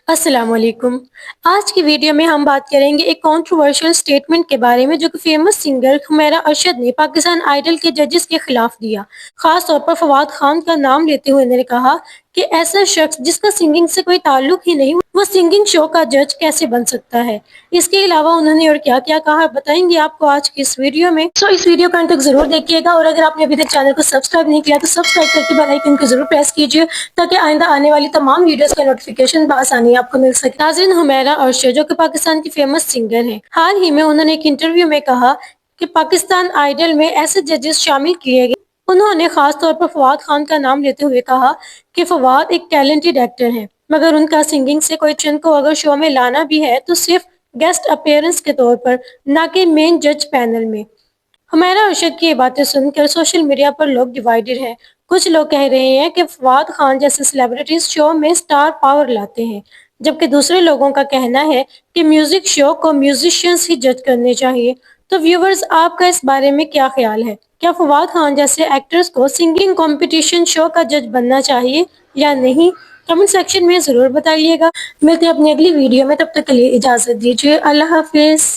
السلام علیکم۔ آج کی ویڈیو میں ہم بات کریں گے ایک کنٹروورشل سٹیٹمنٹ کے بارے میں جو کہ فیمس سنگر حمیرہ ارشد نے پاکستان آئیڈل کے ججز کے خلاف دیا۔ خاص طور پر فواد خان کا نام لیتے ہوئے انہوں نے کہا کہ ایسا شخص جس کا سنگنگ سے کوئی تعلق ہی نہیں وہ سنگنگ شو کا جج کیسے بن سکتا ہے۔ اس کے علاوہ انہوں نے اور کیا کیا کہا بتائیں گے آپ کو آج کی اس ویڈیو میں۔ اس ویڈیو کو انت تک ضرور دیکھیے گا، اور اگر آپ نے ابھی تک چینل کو سبسکرائب نہیں کیا تو سبسکرائب کر کے بیل آئیکن کو ضرور پریس کیجیے تاکہ آئندہ آنے والی تمام ویڈیوز کا نوٹیفیکیشن بآسانی آپ کو مل سکے۔ ناظرین، حمیرہ ارشد جو کہ پاکستان کی فیمس سنگر ہیں، حال ہی میں انہوں نے ایک انٹرویو میں کہا کہ پاکستان آئیڈل میں ایسے ججز شامل کیے گئے۔ انہوں نے خاص طور پر فواد خان کا نام لیتے ہوئے کہا کہ فواد ایک ٹیلنٹڈ ایکٹر ہیں، مگر ان کا سنگنگ سے کوئی چن کو اگر شو میں لانا بھی ہے تو صرف گیسٹ اپیئرنس کے طور پر، نہ کہ مین جج پینل میں۔ حمیرہ ارشد کی یہ باتیں سن کر سوشل میڈیا پر لوگ ڈیوائیڈڈ ہیں۔ کچھ لوگ کہہ رہے ہیں کہ فواد خان جیسے سیلیبریٹیز شو میں سٹار پاور لاتے ہیں، جبکہ دوسرے لوگوں کا کہنا ہے کہ میوزک شو کو میوزیشینز ہی جج کرنے چاہیے۔ تو ویورز، آپ کا اس بارے میں کیا خیال ہے؟ کیا فواد خان جیسے ایکٹرز کو سنگنگ کمپٹیشن شو کا جج بننا چاہیے یا نہیں؟ کمنٹ سیکشن میں ضرور بتائیے گا۔ ملتے ہیں اپنی اگلی ویڈیو میں، تب تک کے لیے اجازت دیجیے۔ اللہ حافظ۔